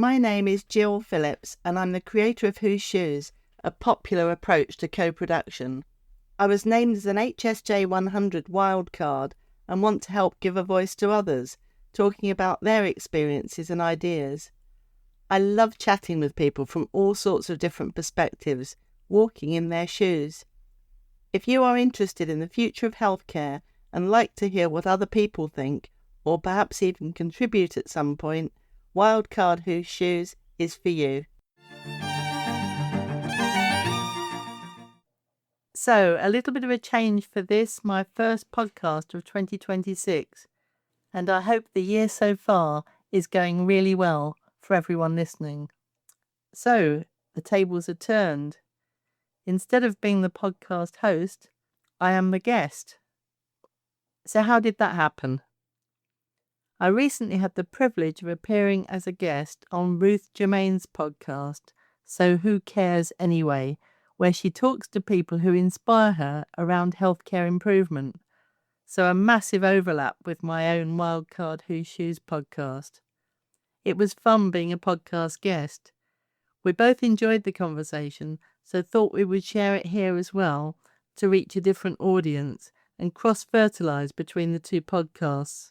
My name is Jill Phillips and I'm the creator of Whose Shoes, a popular approach to co-production. I was named as an HSJ 100 wildcard and want to help give a voice to others, talking about their experiences and ideas. I love chatting with people from all sorts of different perspectives, walking in their shoes. If you are interested in the future of healthcare and like to hear what other people think, or perhaps even contribute at some point, Wildcard Whose Shoes is for you. So, a little bit of a change for this, my first podcast of 2026. And I hope the year so far is going really well for everyone listening. So, the tables are turned. Instead of being the podcast host, I am the guest. So how did that happen? I recently had the privilege of appearing as a guest on Ruth Germaine's podcast, So Who Cares Anyway, where she talks to people who inspire her around healthcare improvement. So a massive overlap with my own Wildcard Whose Shoes podcast. It was fun being a podcast guest. We both enjoyed the conversation, so thought we would share it here as well to reach a different audience and cross-fertilise between the two podcasts.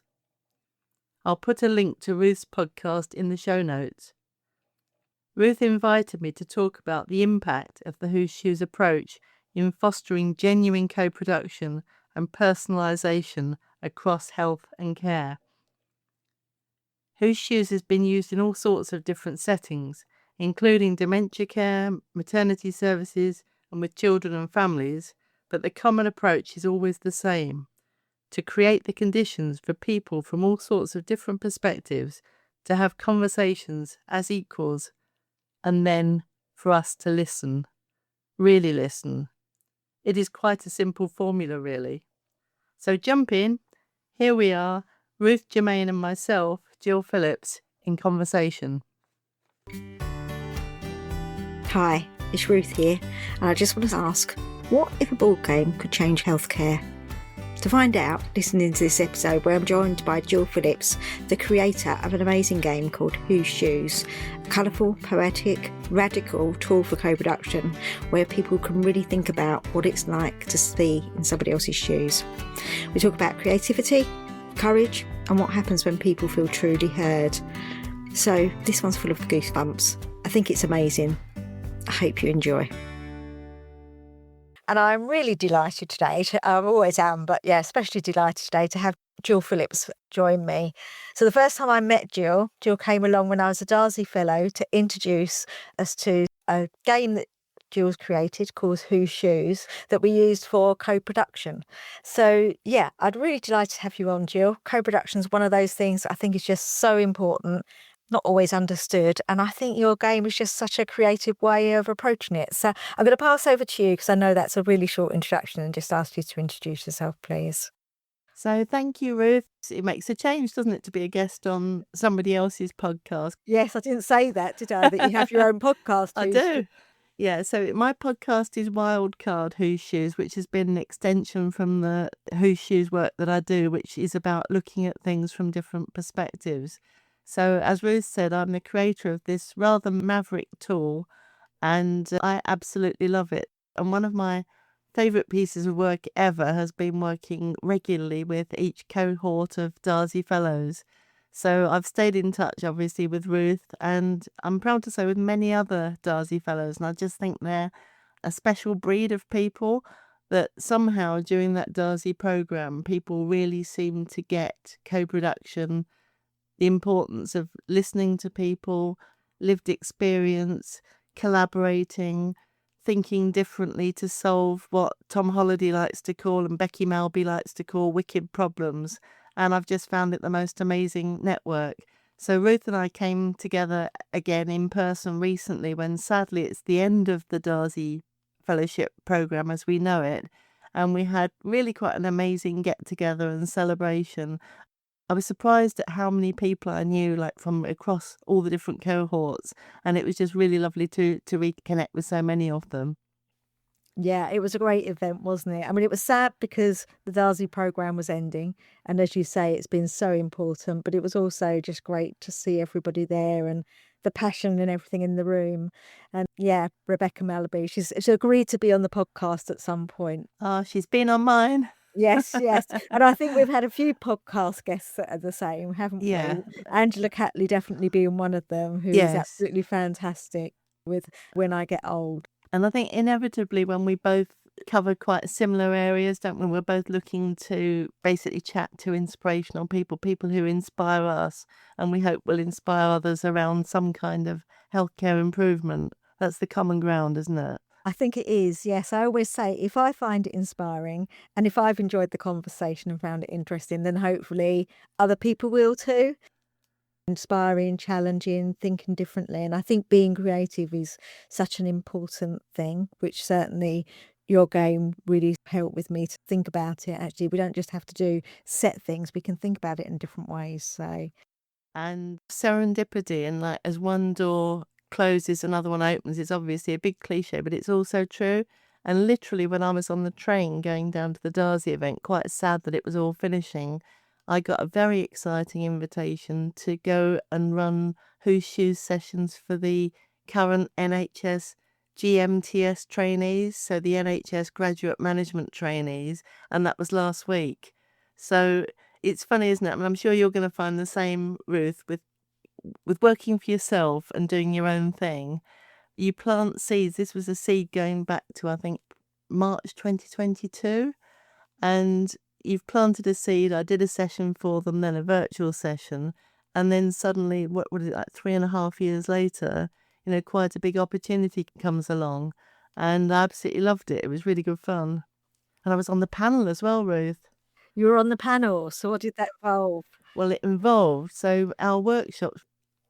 I'll put a link to Ruth's podcast in the show notes. Ruth invited me to talk about the impact of the Whose Shoes approach in fostering genuine co-production and personalisation across health and care. Whose Shoes has been used in all sorts of different settings, including dementia care, maternity services, and with children and families, but the common approach is always the same: to create the conditions for people from all sorts of different perspectives to have conversations as equals, and then for us to listen, really listen. It is quite a simple formula, really. So jump in. Here we are, Ruth Germaine and myself, Jill Phillips, in conversation. Hi, it's Ruth here, and I just want to ask, what if a board game could change healthcare? To find out, listen into this episode where I'm joined by Jill Phillips, the creator of an amazing game called Whose Shoes, a colourful, poetic, radical tool for co-production where people can really think about what it's like to be in somebody else's shoes. We talk about creativity, courage, and what happens when people feel truly heard. So this one's full of goosebumps. I think it's amazing. I hope you enjoy. And I'm really delighted today, I always am, but yeah, especially delighted today to have Jill Phillips join me. So the first time I met Jill came along when I was a Darzi Fellow to introduce us to a game that Jill's created called Whose Shoes that we used for co-production. So yeah, I'd really delighted to have you on, Jill. Co-production is one of those things I think is just so important, not always understood, and I think your game is just such a creative way of approaching it. So I'm going to pass over to you because I know that's a really short introduction and just ask you to introduce yourself, please. So thank you, Ruth. It makes a change, doesn't it, to be a guest on somebody else's podcast? Yes, I didn't say that, did I? That you have your own podcast. I do. Yeah, so my podcast is Wildcard Whose Shoes, which has been an extension from the Whose Shoes work that I do, which is about looking at things from different perspectives. So as Ruth said, I'm the creator of this rather maverick tool, and I absolutely love it. And one of my favourite pieces of work ever has been working regularly with each cohort of Darzi Fellows. So I've stayed in touch, obviously, with Ruth, and I'm proud to say with many other Darzi Fellows. And I just think they're a special breed of people that somehow during that Darzi programme, people really seem to get co-production, the importance of listening to people, lived experience, collaborating, thinking differently to solve what Tom Holliday likes to call and Becky Malby likes to call wicked problems. And I've just found it the most amazing network. So Ruth and I came together again in person recently when sadly it's the end of the Darzi Fellowship programme as we know it. And we had really quite an amazing get-together and celebration. I was surprised at how many people I knew, like from across all the different cohorts, and it was just really lovely to reconnect with so many of them. Yeah, it was a great event, wasn't it? I mean, it was sad because the Darzi programme was ending, and as you say, it's been so important, but it was also just great to see everybody there and the passion and everything in the room. And yeah, Rebecca Malaby, she's agreed to be on the podcast at some point. Oh, she's been on mine. Yes, yes. And I think we've had a few podcast guests that are the same, haven't Yeah. we? Angela Catley definitely being one of them, who is Yes. absolutely fantastic with When I Get Old. And I think inevitably when we both cover quite similar areas, don't we? We're both looking to basically chat to inspirational people who inspire us, and we hope will inspire others around some kind of healthcare improvement. That's the common ground, isn't it? I think it is, yes. I always say if I find it inspiring and if I've enjoyed the conversation and found it interesting, then hopefully other people will too. Inspiring, challenging, thinking differently. And I think being creative is such an important thing, which certainly your game really helped with me to think about it. Actually, we don't just have to do set things, we can think about it in different ways. So, And serendipity, and like as one door closes, another one opens, is obviously a big cliche, but it's also true. And literally, when I was on the train going down to the Darzi event, quite sad that it was all finishing, I got a very exciting invitation to go and run Whose Shoes sessions for the current NHS GMTS trainees, so the NHS graduate management trainees, and that was last week. So it's funny, isn't it? I mean, I'm sure you're going to find the same, Ruth, with working for yourself and doing your own thing. You plant seeds. This was a seed going back to, I think, March 2022. And you've planted a seed. I did a session for them, then a virtual session. And then suddenly, what was it, like 3.5 years later, quite a big opportunity comes along. And I absolutely loved it. It was really good fun. And I was on the panel as well, Ruth. you were on the panel. So, what did that involve? Well, it involved, so our workshops,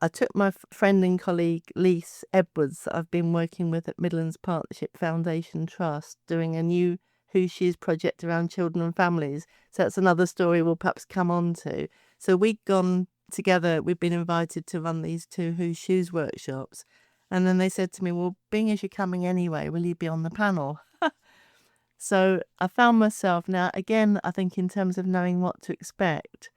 I took my friend and colleague Lise Edwards that I've been working with at Midlands Partnership Foundation Trust, doing a new Who She Is project around children and families. So that's another story we'll perhaps come on to. So we'd gone together, we've been invited to run these 2 Who Shoes workshops. And then they said to me, well, being as you're coming anyway, will you be on the panel? So I found myself now, again, I think in terms of knowing what to expect,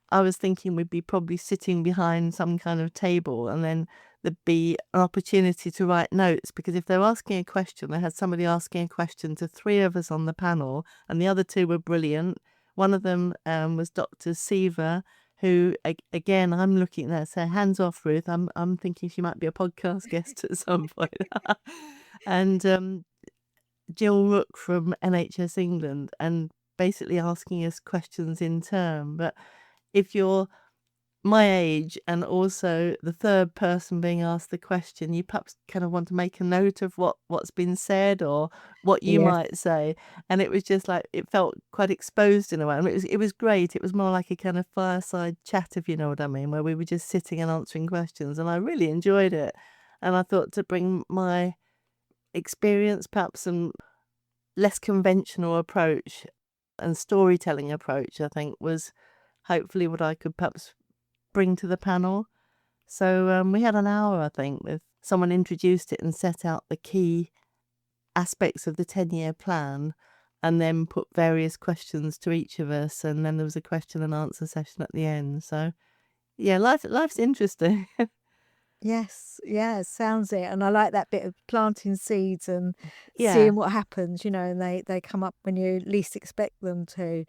I was thinking we'd be probably sitting behind some kind of table and then there'd be an opportunity to write notes, because if they're asking a question, they had somebody asking a question to 3 of us on the panel, and the other 2 were brilliant. One of them was Dr. Siva, who, again, I'm looking there, so hands off, Ruth. I'm thinking she might be a podcast guest at some point. And Jill Rook from NHS England, and basically asking us questions in turn. But if you're my age and also the third person being asked the question, you perhaps kind of want to make a note of what's been said or what you Yes. might say. And it was just like, it felt quite exposed in a way. I mean, it was great. It was more like a kind of fireside chat, if you know what I mean, where we were just sitting and answering questions. And I really enjoyed it. And I thought to bring my experience, perhaps, and less conventional approach and storytelling approach, I think, was hopefully what I could perhaps bring to the panel. So we had an hour, I think, with someone introduced it and set out the key aspects of the 10-year plan, and then put various questions to each of us, and then there was a question and answer session at the end. So yeah, life's interesting. Yes, yeah, sounds it. And I like that bit of planting seeds and Yeah. seeing what happens, and they come up when you least expect them to.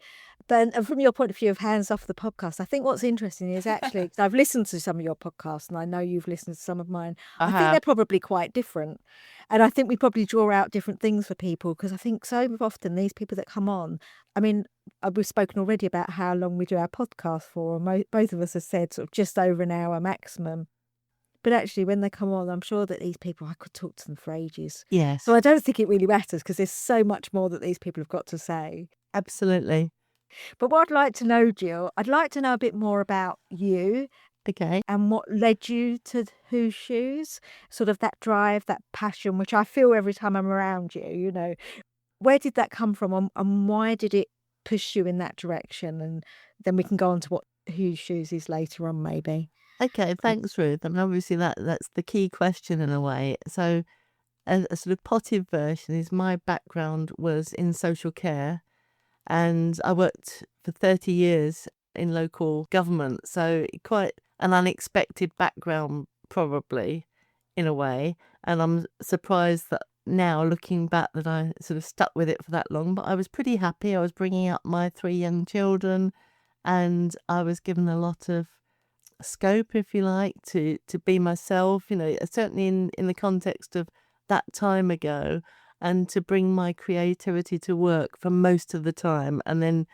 But and from your point of view of hands off the podcast, I think what's interesting is actually, 'cause I've listened to some of your podcasts and I know you've listened to some of mine. I think they're probably quite different. And I think we probably draw out different things for people, because I think so often these people that come on, I mean, we've spoken already about how long we do our podcast for, and both of us have said sort of just over an hour maximum. But actually, when they come on, I'm sure that these people, I could talk to them for ages. Yes. So I don't think it really matters, because there's so much more that these people have got to say. Absolutely. But what I'd like to know, Jill, I'd like to know a bit more about you Okay. and what led you to Whose Shoes, sort of that drive, that passion, which I feel every time I'm around you. Where did that come from, and why did it push you in that direction? And then we can go on to what Whose Shoes is later on, maybe. Okay, thanks, Ruth. I mean, obviously that's the key question in a way. So a sort of potted version is my background was in social care, and I worked for 30 years in local government. So quite an unexpected background probably, in a way. And I'm surprised that now, looking back, that I sort of stuck with it for that long. But I was pretty happy. I was bringing up my 3 young children, and I was given a lot of scope, if you like, to be myself, certainly in the context of that time ago, and to bring my creativity to work for most of the time. And then,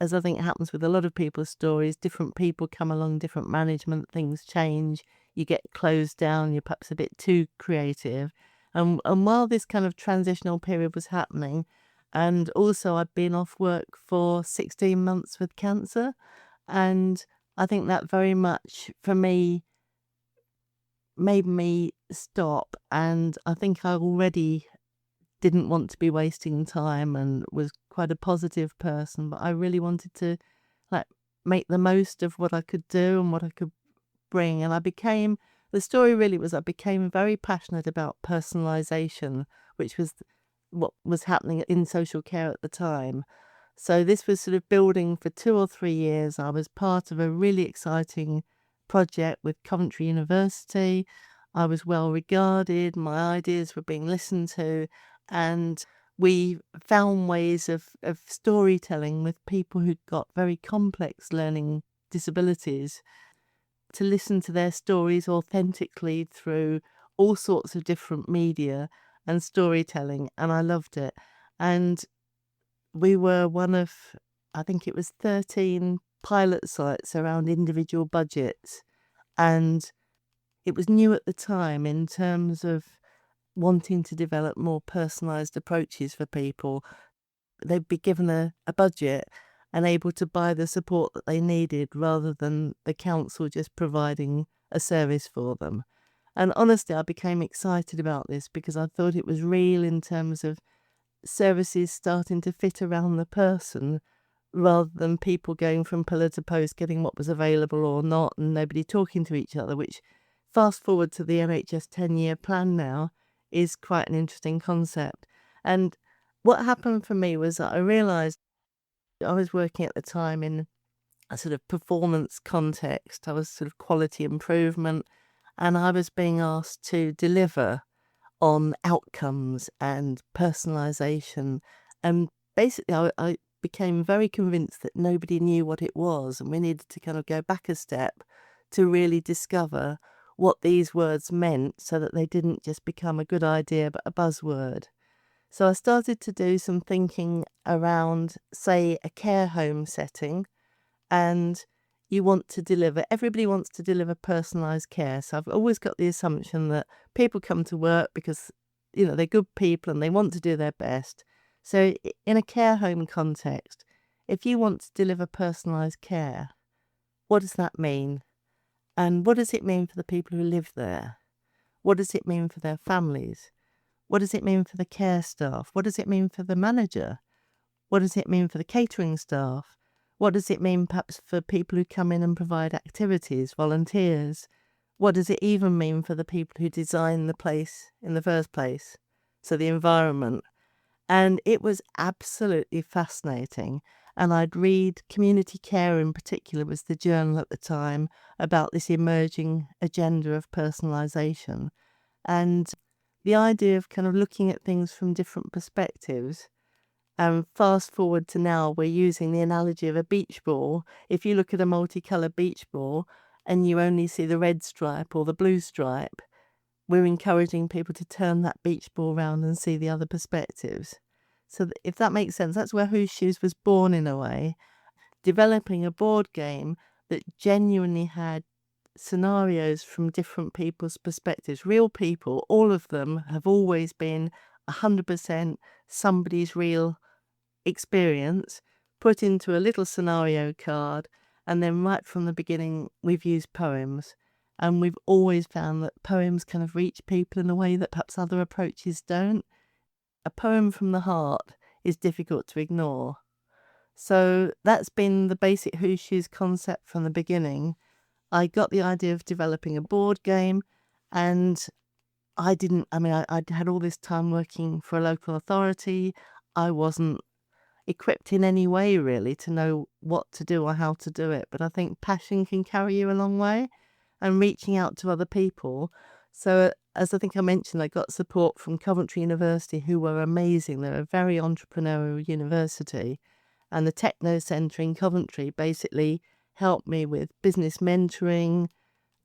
as I think happens with a lot of people's stories, different people come along, different management, things change, you get closed down, you're perhaps a bit too creative. And while this kind of transitional period was happening, and also I'd been off work for 16 months with cancer, and I think that very much, for me, made me stop. And I think I already didn't want to be wasting time and was quite a positive person, but I really wanted to, like, make the most of what I could do and what I could bring. And the story really was, I became very passionate about personalisation, which was what was happening in social care at the time. So this was sort of building for 2 or 3 years. I was part of a really exciting project with Coventry University. I was well regarded, my ideas were being listened to, and we found ways of storytelling with people who'd got very complex learning disabilities, to listen to their stories authentically through all sorts of different media and storytelling, and I loved it. And we were one of, I think it was 13 pilot sites around individual budgets, and it was new at the time in terms of wanting to develop more personalised approaches for people. They'd be given a budget and able to buy the support that they needed, rather than the council just providing a service for them. And honestly, I became excited about this because I thought it was real in terms of services starting to fit around the person, rather than people going from pillar to post, getting what was available or not, and nobody talking to each other, which, fast forward to the NHS 10-year plan now, is quite an interesting concept. And what happened for me was that I realised I was working at the time in a sort of performance context. I was sort of quality improvement, and I was being asked to deliver on outcomes and personalisation. And basically, I became very convinced that nobody knew what it was, and we needed to kind of go back a step to really discover what these words meant, so that they didn't just become a good idea but a buzzword. So I started to do some thinking around, say, a care home setting, and everybody wants to deliver personalised care. So I've always got the assumption that people come to work because, they're good people and they want to do their best. So in a care home context, if you want to deliver personalised care, what does that mean? And what does it mean for the people who live there? What does it mean for their families? What does it mean for the care staff? What does it mean for the manager? What does it mean for the catering staff? What does it mean perhaps for people who come in and provide activities, volunteers? What does it even mean for the people who design the place in the first place? So the environment. And it was absolutely fascinating. And I'd read Community Care, in particular, was the journal at the time, about this emerging agenda of personalisation. And the idea of kind of looking at things from different perspectives. And fast forward to now, we're using the analogy of a beach ball. If you look at a multicoloured beach ball and you only see the red stripe or the blue stripe, we're encouraging people to turn that beach ball round and see the other perspectives. So if that makes sense, that's where Whose Shoes was born, in a way, developing a board game that genuinely had scenarios from different people's perspectives. Real people, all of them have always been 100% somebody's real experience put into a little scenario card, and then right from the beginning we've used poems, and we've always found that poems kind of reach people in a way that perhaps other approaches don't. A poem from the heart is difficult to ignore. So that's been the basic Whose Shoes concept from the beginning. I got the idea of developing a board game, and I'd had all this time working for a local authority. I wasn't equipped in any way, really, to know what to do or how to do it. But I think passion can carry you a long way. and reaching out to other people. So as I think I mentioned, I got support from Coventry University, who were amazing. They're a very entrepreneurial university. And the Techno Centre in Coventry basically helped me with business mentoring,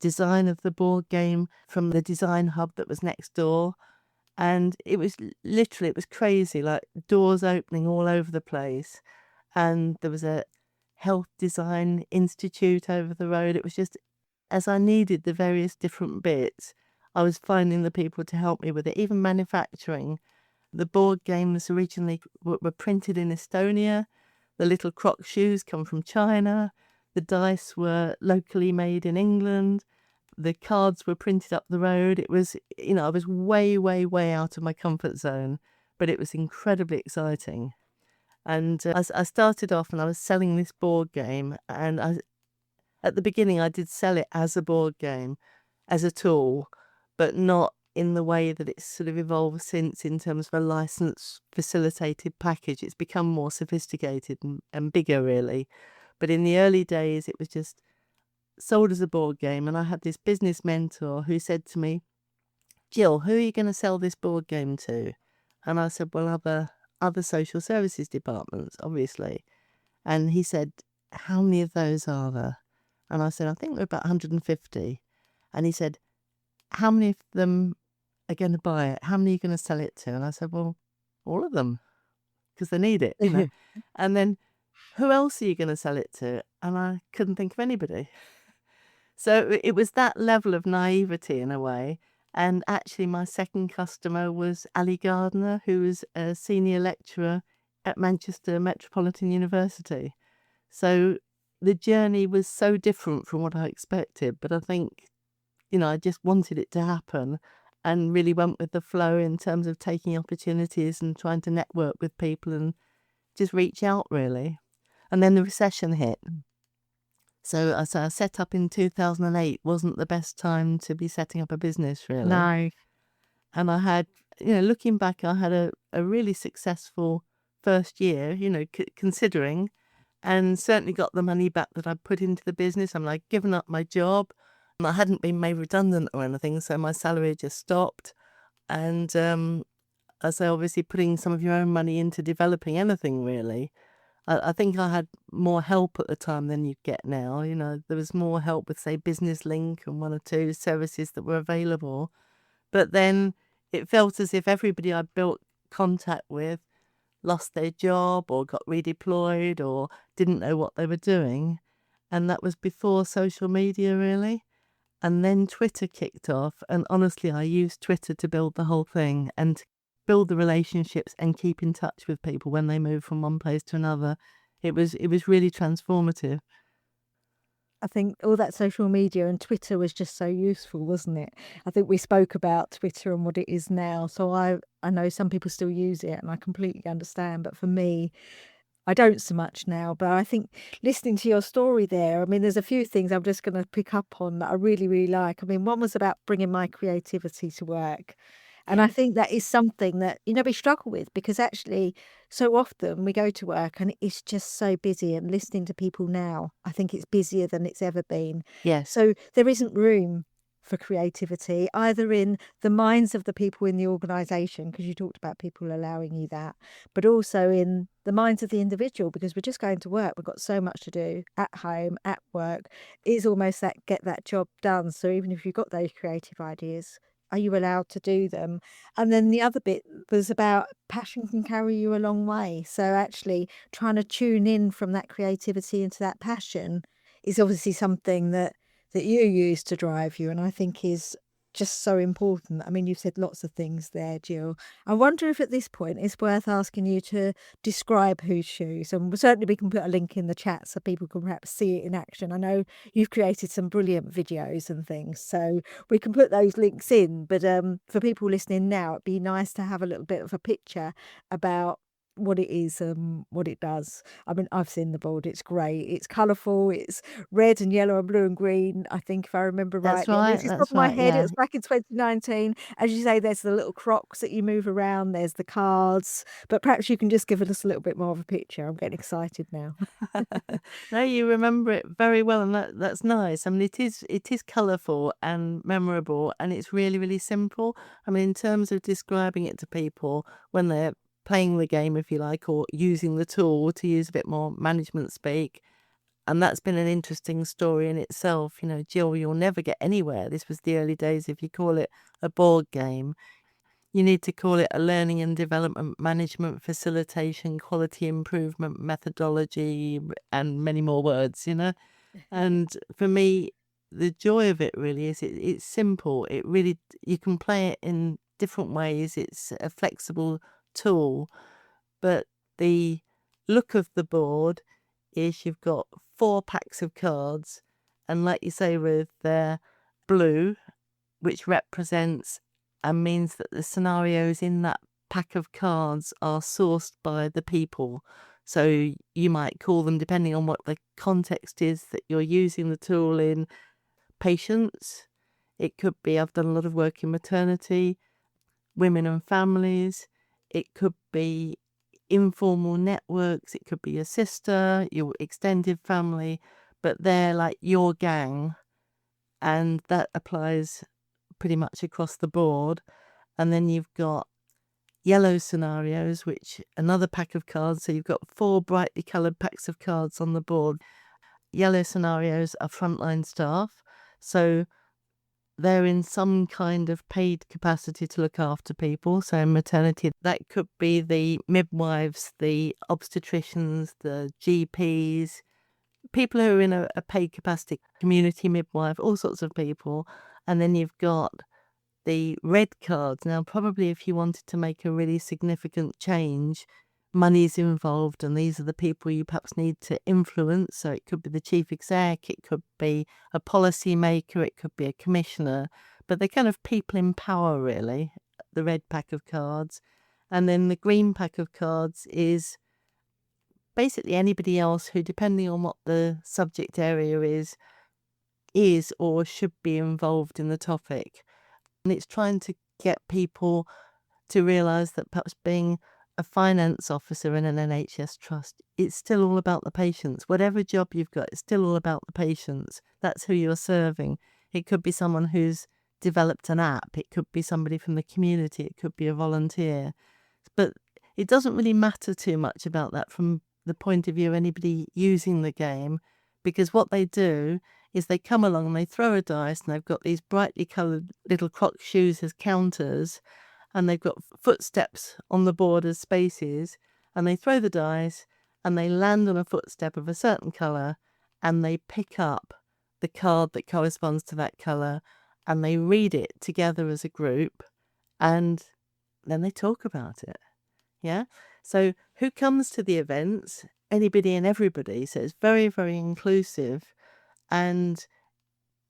design of the board game from the design hub that was next door. And it was literally, it was crazy, like doors opening all over the place. And there was a health design institute over the road. It was just, as I needed the various different bits, I was finding the people to help me with it. Even manufacturing. The board games originally were printed in Estonia. The little croc shoes come from China. The dice were locally made in England. The cards were printed up the road. It was, I was way, way, way out of my comfort zone, but it was incredibly exciting. And I started off and I was selling this board game, and at the beginning I did sell it as a board game, as a tool, but not in the way that it's sort of evolved since in terms of a license facilitated package. It's become more sophisticated and bigger, really. But in the early days, it was just sold as a board game. And I had this business mentor who said to me, Jill, who are you going to sell this board game to? And I said, well, other social services departments, obviously. And he said, how many of those are there? And I said, I think we're about 150. And he said, how many of them are going to buy it? How many are you going to sell it to? And I said, well, all of them, because they need it, And then, who else are you going to sell it to? And I couldn't think of anybody. So it was that level of naivety in a way. And actually my second customer was Ali Gardner, who was a senior lecturer at Manchester Metropolitan University. So the journey was so different from what I expected. But I think, I just wanted it to happen and really went with the flow in terms of taking opportunities and trying to network with people and just reach out, really. And then the recession hit. So I set up in 2008 wasn't the best time to be setting up a business, really. No. And I had, looking back, I had a really successful first year, considering, and certainly got the money back that I'd put into the business. I'd given up my job. And I hadn't been made redundant or anything, so my salary just stopped. And I say, obviously, putting some of your own money into developing anything, really. I think I had more help at the time than you get now. There was more help with, say, Business Link and one or two services that were available. But then it felt as if everybody I built contact with lost their job or got redeployed or didn't know what they were doing. And that was before social media, really. And then Twitter kicked off. And honestly, I used Twitter to build the whole thing and to build the relationships and keep in touch with people when they move from one place to another. It was really transformative. I think all that social media and Twitter was just so useful, wasn't it? I think we spoke about Twitter and what it is now. So I know some people still use it and I completely understand. But for me, I don't so much now, but I think listening to your story there, there's a few things I'm just going to pick up on that I really, really like. One was about bringing my creativity to work. And I think that is something that, we struggle with because actually so often we go to work and it's just so busy, and listening to people now, I think it's busier than it's ever been. Yes. So there isn't room for creativity, either in the minds of the people in the organisation, because you talked about people allowing you that, but also in the minds of the individual, because we're just going to work. We've got so much to do at home, at work. It's almost that get that job done. So even if you've got those creative ideas, are you allowed to do them? And then the other bit was about passion can carry you a long way. So actually trying to tune in from that creativity into that passion is obviously something that you use to drive you, and I think is just so important. You've said lots of things there, Jill. I wonder if at this point it's worth asking you to describe Whose Shoes, and certainly we can put a link in the chat so people can perhaps see it in action. I know you've created some brilliant videos and things, so we can put those links in. But for people listening now, it'd be nice to have a little bit of a picture about what it is and what it does. I mean, I've seen the board. It's great. It's colourful. It's red and yellow and blue and green, I think, if I remember That's rightly. I mean, right. it's top That's of my right. head. It Yeah. was back in 2019. As you say, there's the little crocs that you move around. There's the cards. But perhaps you can just give us a little bit more of a picture. I'm getting excited now. No, you remember it very well, and that's nice. I mean, it is colourful and memorable, and it's really, really simple. I mean, in terms of describing it to people when they're playing the game, if you like, or using the tool, to use a bit more management speak. And that's been an interesting story in itself. You know, Jill, you'll never get anywhere. This was the early days. If you call it a board game, you need to call it a learning and development management facilitation, quality improvement methodology, and many more words, you know. And for me, the joy of it really is it's simple. It really, you can play it in different ways. It's a flexible tool, but the look of the board is you've got 4 packs of cards, and like you say, Ruth, they're blue, which represents and means that the scenarios in that pack of cards are sourced by the people. So you might call them, depending on what the context is that you're using the tool in, patients. It could be, I've done a lot of work in maternity, women and families. It could be informal networks. It could be your sister, your extended family, but they're like your gang. And that applies pretty much across the board. And then you've got yellow scenarios, which another pack of cards. So you've got 4 brightly coloured packs of cards on the board. Yellow scenarios are frontline staff. So they're in some kind of paid capacity to look after people. So in maternity, that could be the midwives, the obstetricians, the GPs, people who are in a paid capacity, community midwife, all sorts of people. And then you've got the red cards. Now, probably if you wanted to make a really significant change, money's involved, and these are the people you perhaps need to influence. So it could be the chief exec, it could be a policy maker, it could be a commissioner, but they're kind of people in power, really, the red pack of cards. And then the green pack of cards is basically anybody else who, depending on what the subject area is or should be involved in the topic. And it's trying to get people to realise that perhaps being a finance officer in an NHS trust, it's still all about the patients. Whatever job you've got, it's still all about the patients. That's who you're serving. It could be someone who's developed an app. It could be somebody from the community. It could be a volunteer. But it doesn't really matter too much about that from the point of view of anybody using the game, because what they do is they come along and they throw a dice, and they've got these brightly coloured little croc shoes as counters, and they've got footsteps on the board as spaces, and they throw the dice and they land on a footstep of a certain colour, and they pick up the card that corresponds to that colour, and they read it together as a group, and then they talk about it. Yeah. So who comes to the events? Anybody and everybody. So it's very, very inclusive. And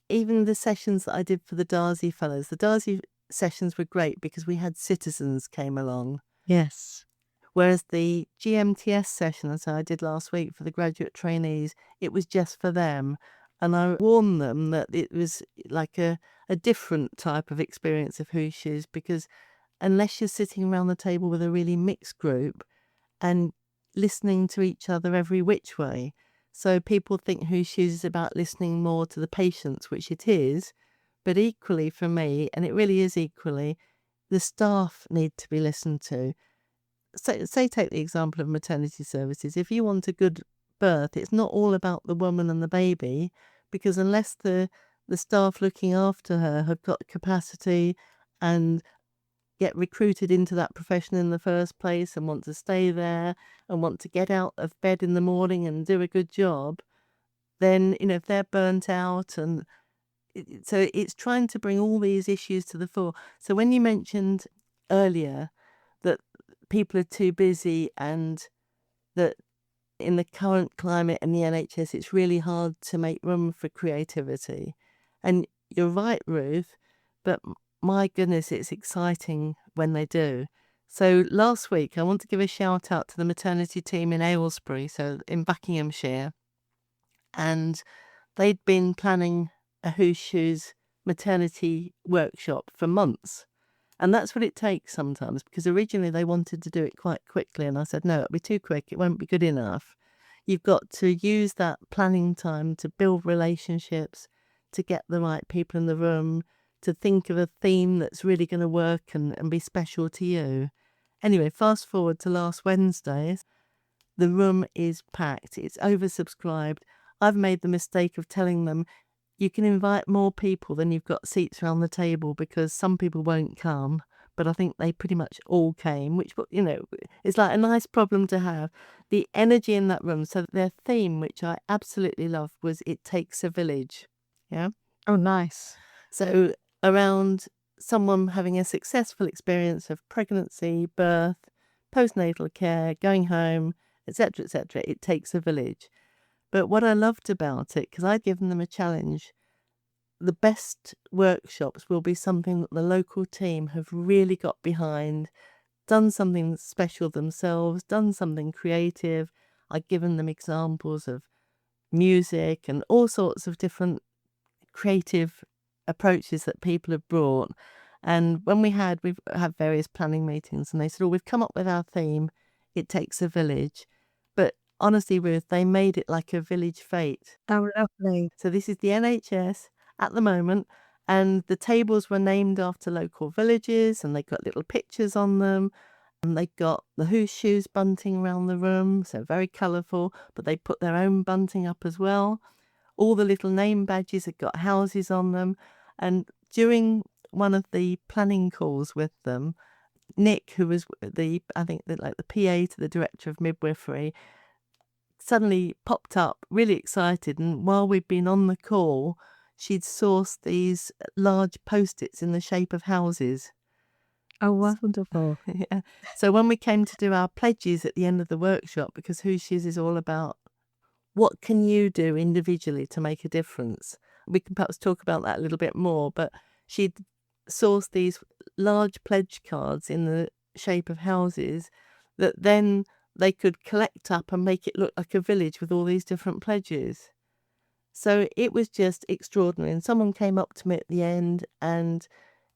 even the sessions that I did for the Darzi Fellows, the Darzi sessions were great because we had citizens came along. Yes. Whereas the GMTS session that I did last week for the graduate trainees, it was just for them. And I warned them that it was like a different type of experience of Hooshes, because unless you're sitting around the table with a really mixed group and listening to each other every which way. So people think Hooshes is about listening more to the patients, which it is, but equally for me, and it really is equally, the staff need to be listened to. So, say take the example of maternity services. If you want a good birth, it's not all about the woman and the baby, because unless the staff looking after her have got capacity and get recruited into that profession in the first place and want to stay there and want to get out of bed in the morning and do a good job, then, you know, if they're burnt out, and so it's trying to bring all these issues to the fore. So when you mentioned earlier that people are too busy and that in the current climate in the NHS, it's really hard to make room for creativity. And you're right, Ruth, but my goodness, it's exciting when they do. So last week, I want to give a shout out to the maternity team in Aylesbury, so in Buckinghamshire. And they'd been planning a Who's Shoes maternity workshop for months. And that's what it takes sometimes, because originally they wanted to do it quite quickly. And I said, no, it'll be too quick. It won't be good enough. You've got to use that planning time to build relationships, to get the right people in the room, to think of a theme that's really going to work and be special to you. Anyway, fast forward to last Wednesday. The room is packed. It's oversubscribed. I've made the mistake of telling them you can invite more people than you've got seats around the table, because some people won't come. But I think they pretty much all came, which, you know, is like a nice problem to have. The energy in that room. So their theme, which I absolutely love, was It Takes a Village. Yeah. Oh, nice. So around someone having a successful experience of pregnancy, birth, postnatal care, going home, etc., etc., it takes a village. But what I loved about it, because I'd given them a challenge, the best workshops will be something that the local team have really got behind, done something special themselves, done something creative. I'd given them examples of music and all sorts of different creative approaches that people have brought. And when we've had various planning meetings, and they said, oh, we've come up with our theme, It Takes a Village. But honestly, Ruth, they made it like a village fete. Oh, lovely. So this is the NHS at the moment, and the tables were named after local villages, and they got little pictures on them, and they got the Who's Shoes bunting around the room, so very colourful, but they put their own bunting up as well. All the little name badges had got houses on them, and during one of the planning calls with them, Nick, who was the PA to the director of midwifery, suddenly popped up really excited, and while we'd been on the call, she'd sourced these large post-its in the shape of houses. Oh, wonderful. Yeah. So when we came to do our pledges at the end of the workshop, because Who's Shoes is all about what can you do individually to make a difference, we can perhaps talk about that a little bit more, but she'd sourced these large pledge cards in the shape of houses that then they could collect up and make it look like a village with all these different pledges. So it was just extraordinary. And someone came up to me at the end, and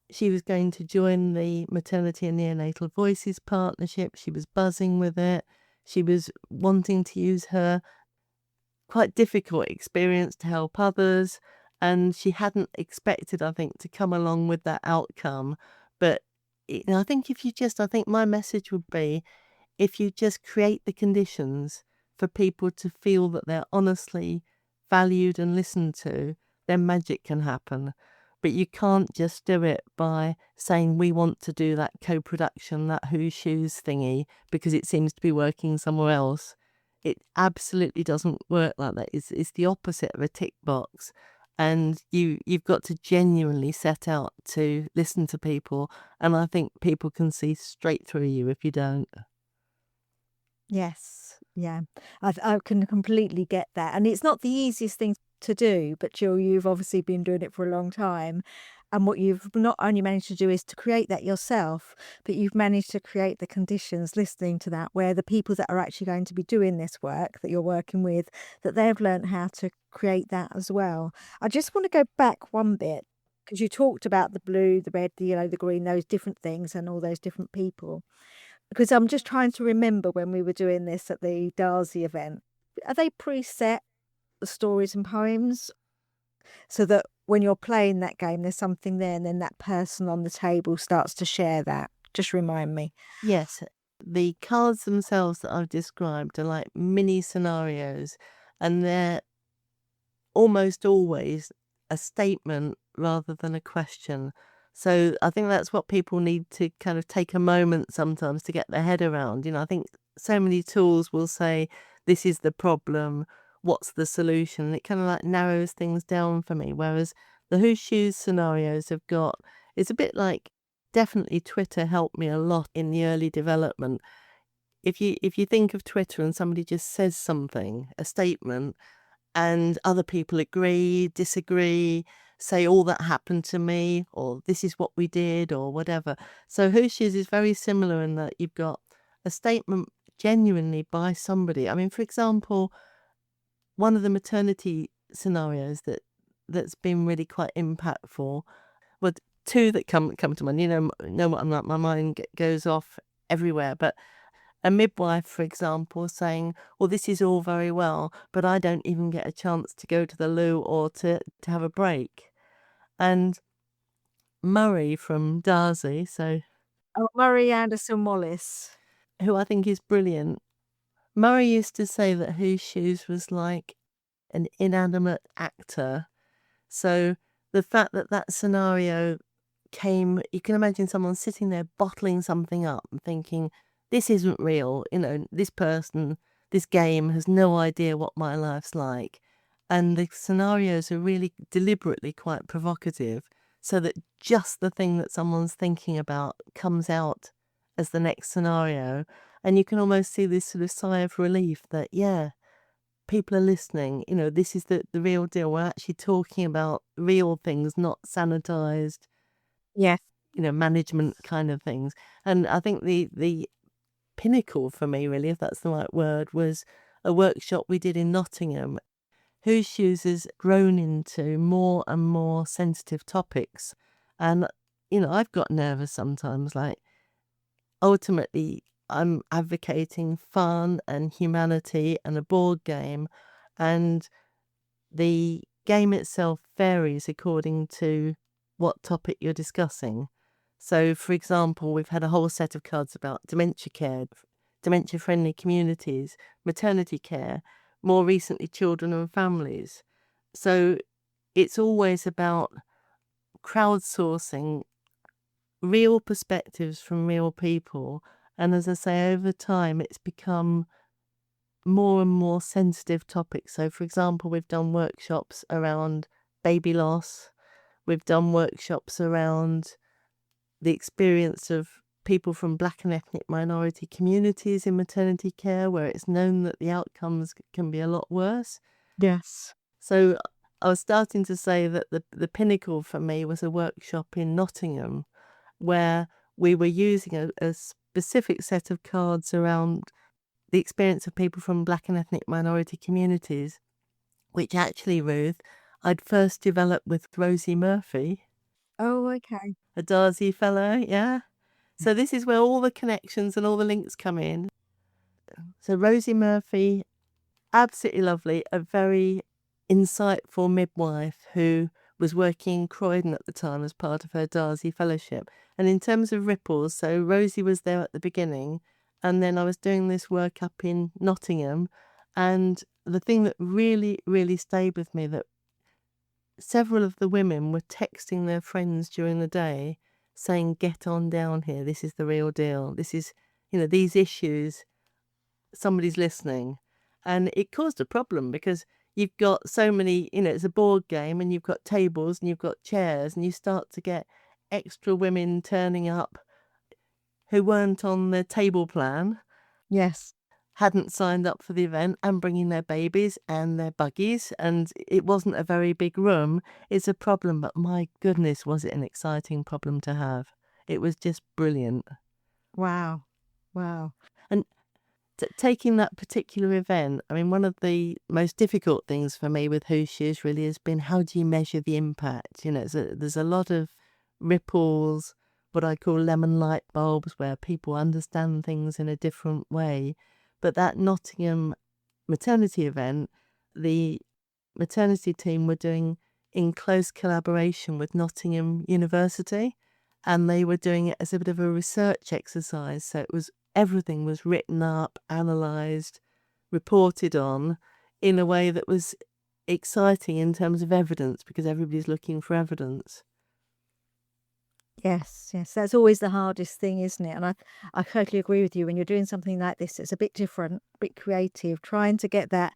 she was going to join the Maternity and Neonatal Voices Partnership. She was buzzing with it. She was wanting to use her quite difficult experience to help others. And she hadn't expected, I think, to come along with that outcome. But I think I think my message would be, if you just create the conditions for people to feel that they're honestly valued and listened to, then magic can happen. But you can't just do it by saying we want to do that co-production, that Who's Shoes thingy, because it seems to be working somewhere else. It absolutely doesn't work like that. It's the opposite of a tick box. And you've got to genuinely set out to listen to people. And I think people can see straight through you if you don't. Yes, yeah. I can completely get that. And it's not the easiest thing to do, but Jill, you've obviously been doing it for a long time. And what you've not only managed to do is to create that yourself, but you've managed to create the conditions, listening to that, where the people that are actually going to be doing this work that you're working with, that they've learned how to create that as well. I just want to go back one bit, because you talked about the blue, the red, the yellow, the green, those different things and all those different people. Because I'm just trying to remember when we were doing this at the Darzi event. Are they preset, the stories and poems, so that when you're playing that game, there's something there, and then that person on the table starts to share that? Just remind me. Yes, the cards themselves that I've described are like mini scenarios, and they're almost always a statement rather than a question. So I think that's what people need to kind of take a moment sometimes to get their head around. I think so many tools will say, this is the problem, what's the solution? And it kind of like narrows things down for me. Whereas the Who's Shoes scenarios it's a bit like, definitely Twitter helped me a lot in the early development. If you think of Twitter and somebody just says something, a statement, and other people agree, disagree, say all that happened to me, or this is what we did, or whatever. So Who She Is very similar in that you've got a statement genuinely by somebody. I mean, for example, one of the maternity scenarios that's been really quite impactful, well, two that come to mind. Know what I'm like. My mind goes off everywhere, but a midwife, for example, saying, well, this is all very well, but I don't even get a chance to go to the loo or to have a break. And Murray from Darzi, Oh, Murray Anderson Wallace. who I think is brilliant. Murray used to say that Whose Shoes was like an inanimate actor. So the fact that that scenario came, you can imagine someone sitting there bottling something up and thinking, this isn't real, this person, this game has no idea what my life's like. And the scenarios are really deliberately quite provocative, so that just the thing that someone's thinking about comes out as the next scenario. And you can almost see this sort of sigh of relief that, yeah, people are listening. This is the real deal. We're actually talking about real things, not sanitized, Yes. management kind of things. And I think the pinnacle for me, really, if that's the right word, was a workshop we did in Nottingham. Whose Shoes has grown into more and more sensitive topics. And, I've got nervous sometimes. Like, ultimately, I'm advocating fun and humanity and a board game. And the game itself varies according to what topic you're discussing. So, for example, we've had a whole set of cards about dementia care, dementia-friendly communities, maternity care, more recently children and families. So it's always about crowdsourcing real perspectives from real people. And as I say, over time, it's become more and more sensitive topics. So, for example, we've done workshops around baby loss. We've done workshops around the experience of people from Black and ethnic minority communities in maternity care, where it's known that the outcomes can be a lot worse. Yes. So I was starting to say that the pinnacle for me was a workshop in Nottingham, where we were using a specific set of cards around the experience of people from Black and ethnic minority communities, which actually, Ruth, I'd first developed with Rosie Murphy, Oh, okay. a Darzi Fellow, yeah? So this is where all the connections and all the links come in. So Rosie Murphy, absolutely lovely, a very insightful midwife who was working in Croydon at the time as part of her Darzi Fellowship. And in terms of ripples, so Rosie was there at the beginning, and then I was doing this work up in Nottingham, and the thing that really, really stayed with me, that several of the women were texting their friends during the day saying, get on down here, this is the real deal, this is, these issues, somebody's listening. And it caused a problem because you've got so many, it's a board game, and you've got tables and you've got chairs, and you start to get extra women turning up who weren't on the table plan, Yes. hadn't signed up for the event, and bringing their babies and their buggies, and it wasn't a very big room. It's a problem, but my goodness, was it an exciting problem to have. It was just brilliant. Wow. Wow. And taking that particular event, I mean, one of the most difficult things for me with Who She Is really has been, how do you measure the impact? There's a lot of ripples, what I call lemon light bulbs, where people understand things in a different way. But that Nottingham maternity event, the maternity team were doing in close collaboration with Nottingham University, and they were doing it as a bit of a research exercise. So everything was written up, analysed, reported on in a way that was exciting in terms of evidence, because everybody's looking for evidence. Yes, yes. That's always the hardest thing, isn't it? And I totally agree with you. When you're doing something like this, it's a bit different, a bit creative, trying to get that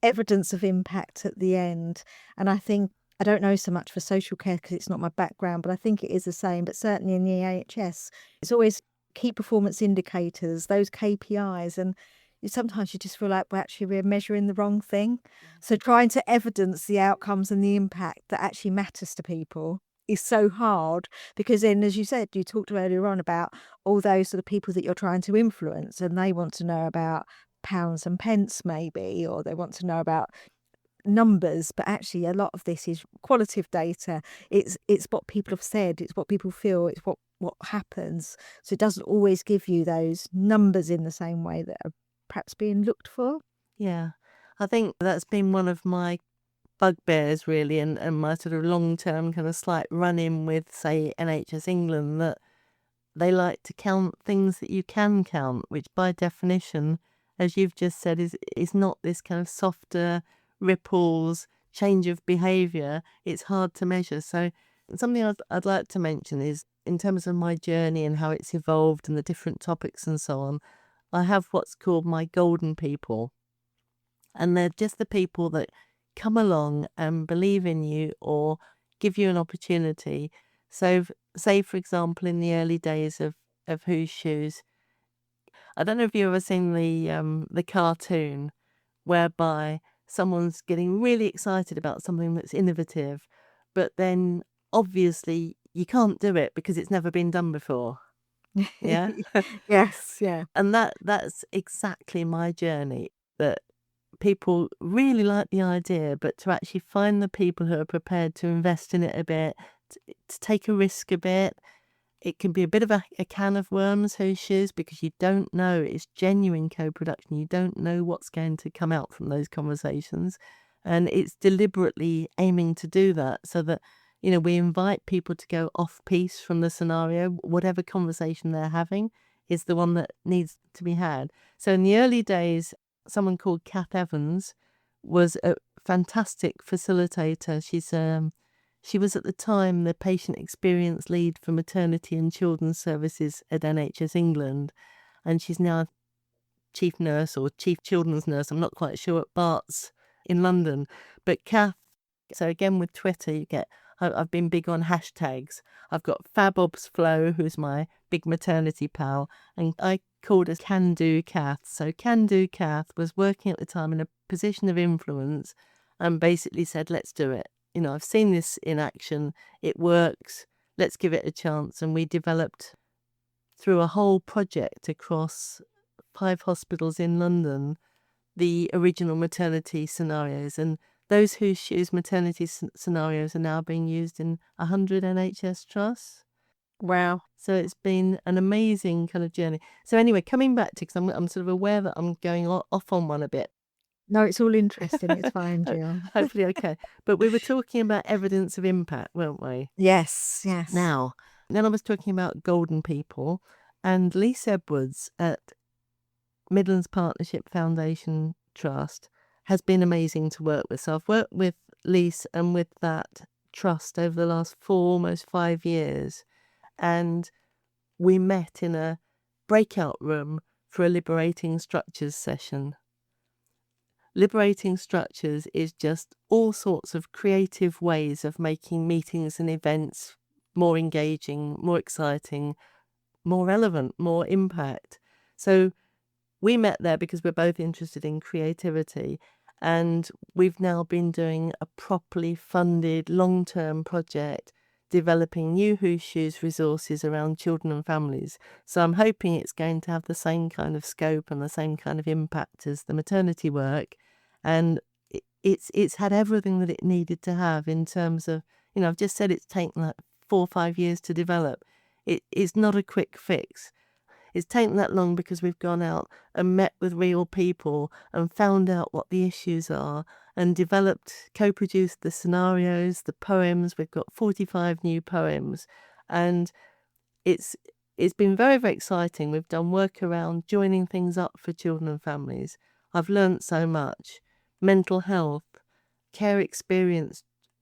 evidence of impact at the end. And I think, I don't know so much for social care because it's not my background, but I think it is the same. But certainly in the AHS, it's always key performance indicators, those KPIs. And, sometimes you just feel like we're measuring the wrong thing. So trying to evidence the outcomes and the impact that actually matters to people is so hard, because then, as you said, you talked earlier on about all those sort of people that you're trying to influence, and they want to know about pounds and pence maybe, or they want to know about numbers, but actually a lot of this is qualitative data. It's what people have said, it's what people feel, it's what happens. So it doesn't always give you those numbers in the same way that are perhaps being looked for. Yeah, I think that's been one of my bugbears really, and my sort of long-term kind of slight run-in with, say, NHS England, that they like to count things that you can count, which by definition, as you've just said, is not this kind of softer ripples, change of behaviour. It's hard to measure. So something I'd like to mention is, in terms of my journey and how it's evolved and the different topics and so on, I have what's called my golden people. And they're just the people that come along and believe in you or give you an opportunity. So, say, for example, in the early days of Who's Shoes, I don't know if you've ever seen the cartoon whereby someone's getting really excited about something that's innovative, but then obviously you can't do it because it's never been done before. Yeah? Yes, yeah. And that's exactly my journey, that people really like the idea, but to actually find the people who are prepared to invest in it a bit, to take a risk a bit. It can be a bit of a can of worms, Who's Shoes, because you don't know. It's genuine co-production. You don't know what's going to come out from those conversations. And it's deliberately aiming to do that so that, we invite people to go off-piece from the scenario. Whatever conversation they're having is the one that needs to be had. So in the early days, someone called Kath Evans was a fantastic facilitator. She was at the time the patient experience lead for maternity and children's services at NHS England, and she's now chief nurse or chief children's nurse, I'm not quite sure, at Bart's in London. But Kath, so again with Twitter, I've been big on hashtags. I've got FabObsFlow, who's my big maternity pal, and I called her Can Do Kath. So Can Do Kath was working at the time in a position of influence and basically said, let's do it. I've seen this in action. It works. Let's give it a chance. And we developed, through a whole project across 5 hospitals in London, the original maternity scenarios. And those Who's Shoes maternity scenarios are now being used in 100 NHS trusts. Wow. So it's been an amazing kind of journey. So anyway, coming back to, because I'm sort of aware that I'm going off on one a bit. No, it's all interesting. It's fine, Jill. Hopefully okay. But we were talking about evidence of impact, weren't we? Yes, yes. Now, then I was talking about golden people, and Lise Edwards at Midlands Partnership Foundation Trust has been amazing to work with. So I've worked with Lise and with that trust over the last 4, almost 5 years. And we met in a breakout room for a Liberating Structures session. Liberating Structures is just all sorts of creative ways of making meetings and events more engaging, more exciting, more relevant, more impact. So we met there because we're both interested in creativity, and we've now been doing a properly funded long-term project developing new Who's Shoes resources around children and families. So I'm hoping it's going to have the same kind of scope and the same kind of impact as the maternity work. And it's had everything that it needed to have in terms of, I've just said it's taken like 4 or 5 years to develop. It's not a quick fix. It's taken that long because we've gone out and met with real people and found out what the issues are and developed, co-produced the scenarios, the poems. We've got 45 new poems, and it's been very, very exciting. We've done work around joining things up for children and families. I've learnt so much. Mental health, care experience,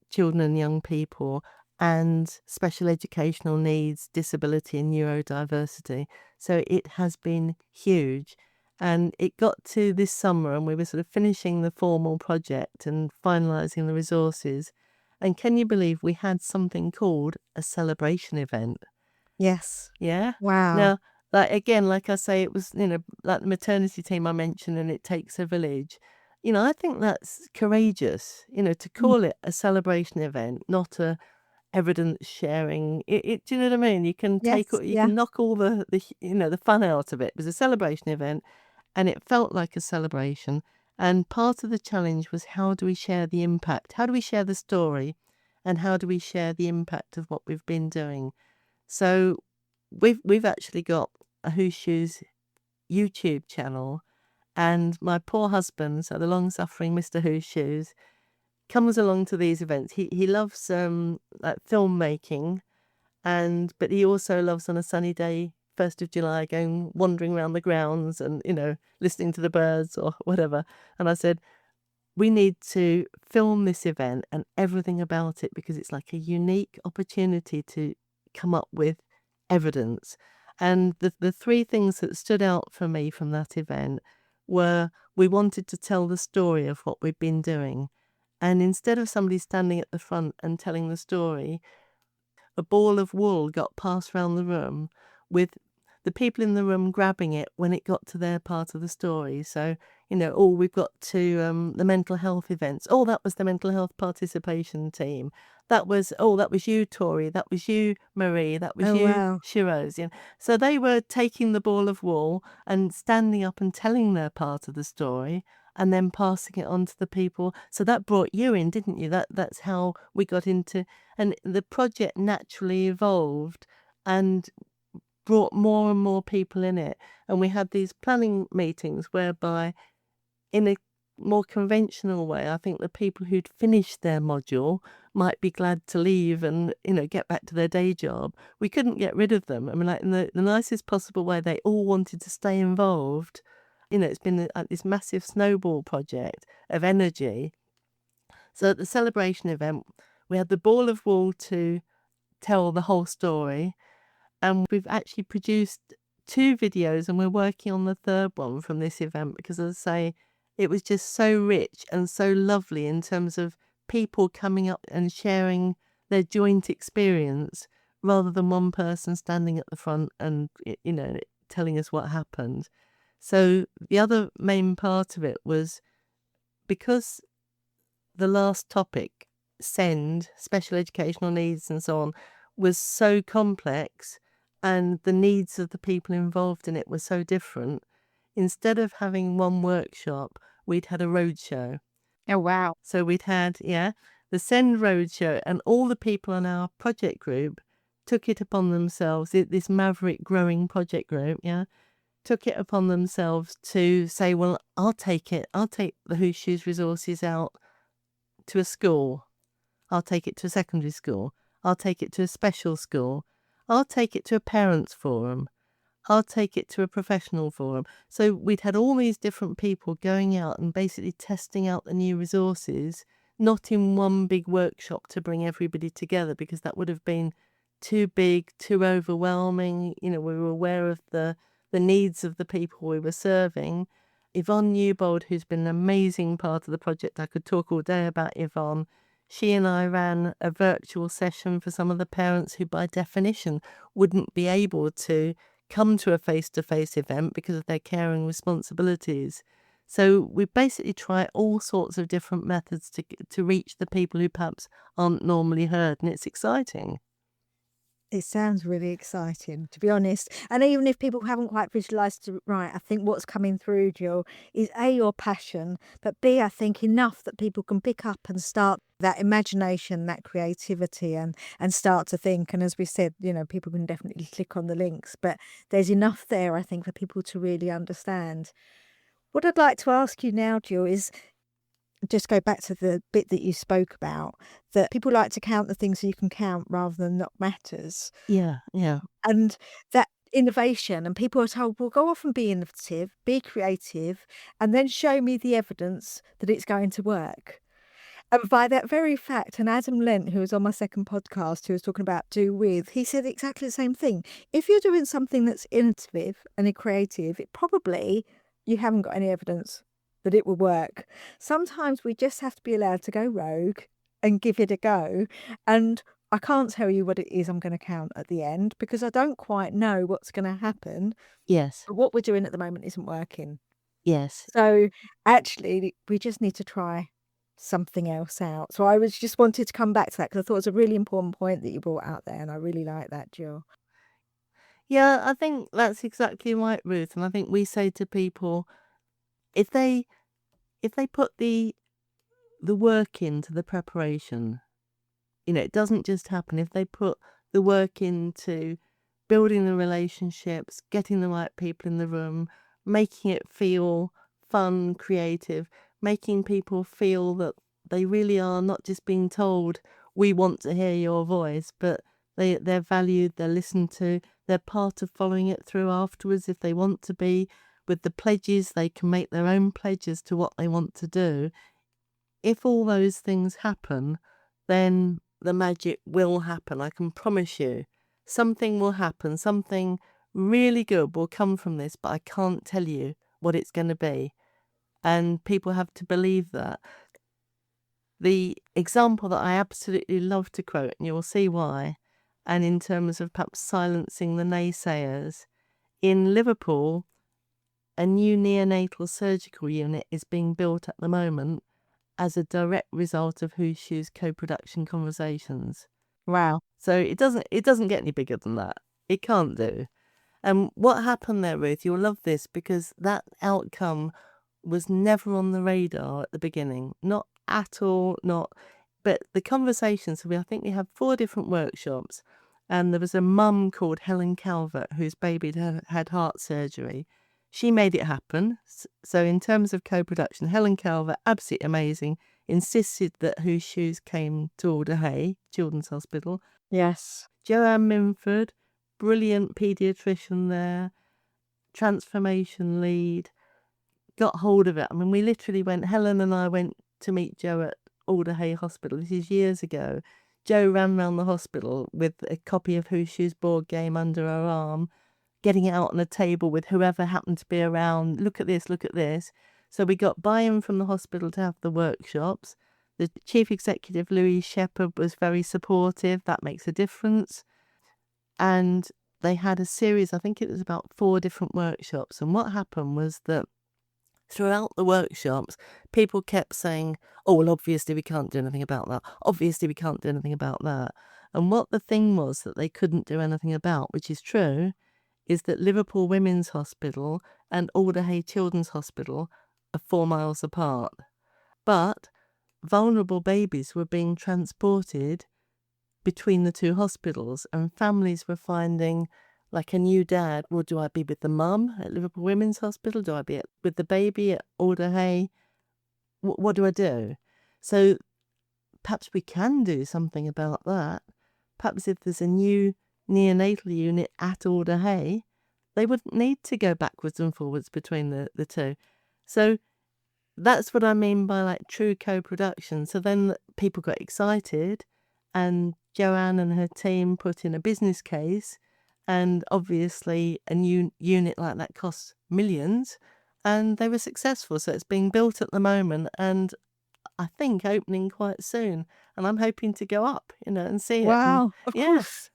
children and young people, and special educational needs, disability and neurodiversity. So it has been huge. And it got to this summer and we were sort of finishing the formal project and finalising the resources. And can you believe we had something called a celebration event? Yes. Yeah? Wow. Now, Like, again, like I say, it was, like the maternity team I mentioned, and it takes a village. I think that's courageous, to Mm. call it a celebration event, not a evidence sharing. Do you know what I mean? You can Yes, you yeah. can knock all the fun out of it. It was a celebration event, and it felt like a celebration. And part of the challenge was, how do we share the impact? How do we share the story? And how do we share the impact of what we've been doing? So we've actually got a Who Shoes YouTube channel, and my poor husband, so the long-suffering Mr. Who Shoes, comes along to these events. He loves like filmmaking, but he also loves, on a sunny day, 1st of July, going wandering around the grounds and listening to the birds or whatever. And I said, we need to film this event and everything about it, because it's like a unique opportunity to come up with evidence. And the three things that stood out for me from that event were, we wanted to tell the story of what we've been doing. And instead of somebody standing at the front and telling the story, a ball of wool got passed around the room, with the people in the room grabbing it when it got to their part of the story. So, oh, we've got to the mental health events. Oh, that was the mental health participation team. That was you, Tori. That was you, Marie. That was Oh, you, wow. Shiroz. So they were taking the ball of wool and standing up and telling their part of the story, and then passing it on to the people. So that brought you in, didn't you? That's how we got into, and the project naturally evolved and brought more and more people in it. And we had these planning meetings whereby, in a more conventional way, I think the people who'd finished their module might be glad to leave and, get back to their day job. We couldn't get rid of them. I mean, like, in the nicest possible way, they all wanted to stay involved. It's been this massive snowball project of energy. So at the celebration event, we had the ball of wool to tell the whole story, and we've actually produced 2 videos, and we're working on the 3rd one from this event, because, as I say, it was just so rich and so lovely in terms of people coming up and sharing their joint experience, rather than one person standing at the front and, telling us what happened. So the other main part of it was, because the last topic, SEND, special educational needs and so on, was so complex, and the needs of the people involved in it were so different, instead of having one workshop, we'd had a roadshow. Oh, wow. So we'd had, the SEND roadshow, and all the people in our project group took it upon themselves, this maverick growing project group, took it upon themselves to say, well, I'll take the Who Shoes resources out to a school. I'll take it to a secondary school. I'll take it to a special school. I'll take it to a parents' forum. I'll take it to a professional forum. So we'd had all these different people going out and basically testing out the new resources, not in one big workshop to bring everybody together, because that would have been too big, too overwhelming. We were aware of the needs of the people we were serving. Yvonne Newbold, who's been an amazing part of the project, I could talk all day about Yvonne. She and I ran a virtual session for some of the parents who, by definition, wouldn't be able to come to a face-to-face event because of their caring responsibilities. So we basically try all sorts of different methods to reach the people who perhaps aren't normally heard, and it's exciting. It sounds really exciting, to be honest. And even if people haven't quite visualised it right, I think what's coming through, Jill, is A, your passion, but B, I think enough that people can pick up and start that imagination, that creativity, and start to think. And as we said, people can definitely click on the links, but there's enough there, I think, for people to really understand. What I'd like to ask you now, Jill, is just go back to the bit that you spoke about, that people like to count the things you can count rather than not matters. Yeah. And that innovation, and people are told, well, go off and be innovative, be creative, and then show me the evidence that it's going to work. And by that very fact, and Adam Lent, who was on my second podcast, who was talking about do with, he said exactly the same thing. If you're doing something that's innovative and creative, it probably, you haven't got any evidence that it will work. Sometimes we just have to be allowed to go rogue and give it a go. And I can't tell you what it is I'm going to count at the end because I don't quite know what's going to happen. Yes. But what we're doing at the moment isn't working. Yes. So actually, we just need to try something else out. So I was just wanted to come back to that because I thought it was a really important point that you brought out there, and I really like that, Jill. Yeah, I think that's exactly right, Ruth. And I think we say to people, if they put the work into the preparation, it doesn't just happen. If they put the work into building the relationships, getting the right people in the room, making it feel fun, creative, making people feel that they really are not just being told, we want to hear your voice, but they're valued, they're listened to, they're part of following it through afterwards if they want to be. With the pledges, they can make their own pledges to what they want to do. If all those things happen, then the magic will happen. I can promise you. Something will happen. Something really good will come from this, but I can't tell you what it's going to be. And people have to believe that. The example that I absolutely love to quote, and you will see why, and in terms of perhaps silencing the naysayers, in Liverpool, a new neonatal surgical unit is being built at the moment as a direct result of Whose Shoes co-production conversations. Wow. So it doesn't get any bigger than that. It can't do. And what happened there, Ruth, you'll love this because that outcome was never on the radar at the beginning. Not at all, but the conversations, I think we had 4 different workshops, and there was a mum called Helen Calvert whose baby had heart surgery. She made it happen. So in terms of co-production, Helen Calvert, absolutely amazing, insisted that Whose Shoes came to Alder Hey Children's Hospital. Yes. Joanne Minford, brilliant paediatrician there, transformation lead, got hold of it. I mean, we literally Helen and I went to meet Jo at Alder Hey Hospital. This is years ago. Jo ran round the hospital with a copy of Whose Shoes board game under her arm, getting it out on a table with whoever happened to be around. Look at this, look at this. So we got buy-in from the hospital to have the workshops. The chief executive, Louise Shepherd, was very supportive. That makes a difference. And they had a series, I think it was about 4 different workshops. And what happened was that throughout the workshops, people kept saying, oh, well, obviously we can't do anything about that. Obviously we can't do anything about that. And what the thing was that they couldn't do anything about, which is true, is that Liverpool Women's Hospital and Alder Hey Children's Hospital are 4 miles apart. But vulnerable babies were being transported between the 2 hospitals, and families were finding, like a new dad, well, do I be with the mum at Liverpool Women's Hospital? Do I be with the baby at Alder Hey? What do I do? So perhaps we can do something about that. Perhaps if there's a new neonatal unit at Alder Hey, they wouldn't need to go backwards and forwards between the 2. So that's what I mean by like true co-production. So then people got excited, and Joanne and her team put in a business case, and obviously a new unit like that costs millions, and they were successful. So it's being built at the moment, and I think opening quite soon. And I'm hoping to go up, and see it. Wow. Of course.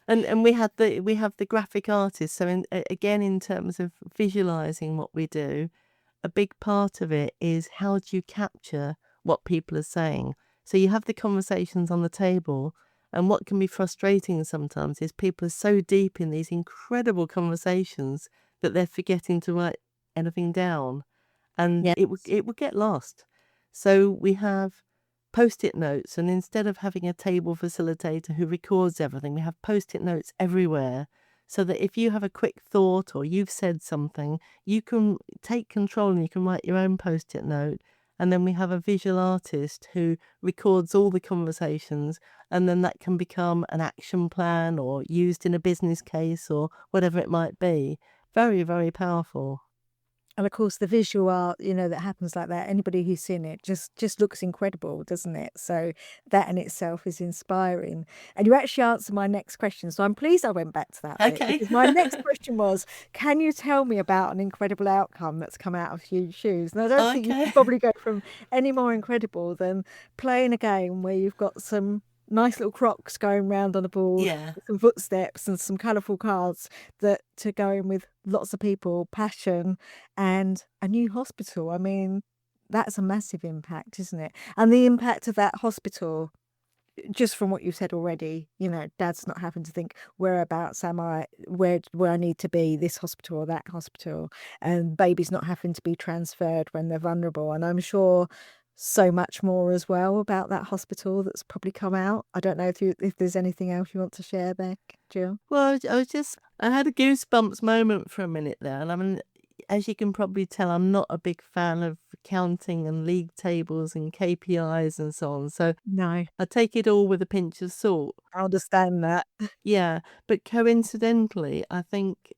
And we have the graphic artists. So again, in terms of visualizing what we do, a big part of it is how do you capture what people are saying. So you have the conversations on the table, and what can be frustrating sometimes is people are so deep in these incredible conversations that they're forgetting to write anything down, and Yes. it would get lost. So we have post-it notes, and instead of having a table facilitator who records everything, we have post-it notes everywhere, so that if you have a quick thought or you've said something, you can take control and you can write your own post-it note. And then we have a visual artist who records all the conversations, and then that can become an action plan or used in a business case or whatever it might be. Very, very powerful. And of course, the visual art, that happens like that, anybody who's seen it just looks incredible, doesn't it? So that in itself is inspiring. And you actually answered my next question. So I'm pleased I went back to that bit, Okay. because my next question was, can you tell me about an incredible outcome that's come out of Huge Shoes? And I don't think you Okay. can probably go from any more incredible than playing a game where you've got some nice little Crocs going round on a board, Yeah. some footsteps and some colourful cards that to go in with lots of people, passion, and a new hospital. I mean, that's a massive impact, isn't it? And the impact of that hospital, just from what you've said already, Dad's not having to think, whereabouts am I, where I need to be, this hospital or that hospital, and baby's not having to be transferred when they're vulnerable. And I'm sure so much more as well about that hospital that's probably come out. I don't know if there's anything else you want to share there, Jill. Well, I had a goosebumps moment for a minute there. And I mean, as you can probably tell, I'm not a big fan of counting and league tables and KPIs and so on. So No, I take it all with a pinch of salt. I understand that. Yeah. But coincidentally, I think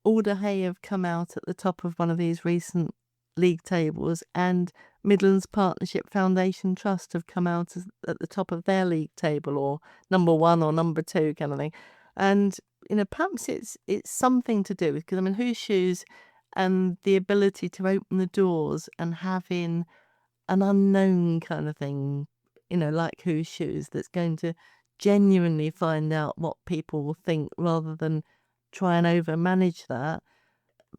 Alder Hey have come out at the top of one of these recent league tables, and Midlands Partnership Foundation Trust have come out at the top of their league table, or number 1 or number 2 kind of thing. And perhaps it's something to do with, because I mean, Who's Shoes and the ability to open the doors and having an unknown kind of thing, like Who's Shoes, that's going to genuinely find out what people will think rather than try and overmanage that.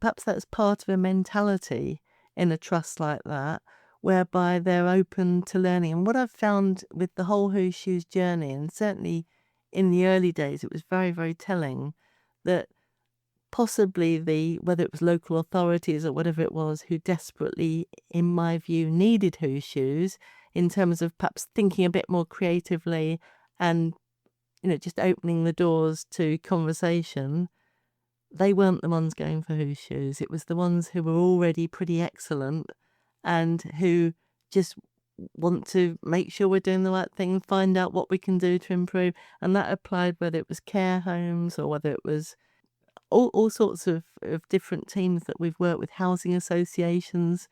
Perhaps that's part of a mentality in a trust like that, whereby they're open to learning. And what I've found with the whole Who's Shoes journey, and certainly in the early days, it was very, very telling that possibly whether it was local authorities or whatever it was, who desperately, in my view, needed Who's Shoes in terms of perhaps thinking a bit more creatively and, just opening the doors to conversation, they weren't the ones going for Who's Shoes. It was the ones who were already pretty excellent and who just want to make sure we're doing the right thing, find out what we can do to improve. And that applied whether it was care homes or whether it was all sorts of different teams that we've worked with, housing associations.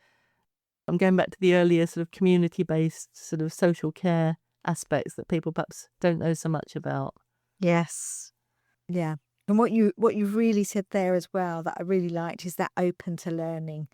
I'm going back to the earlier sort of community-based sort of social care aspects that people perhaps don't know so much about. Yes. Yeah. And what you've really said there as well that I really liked is that open to learning.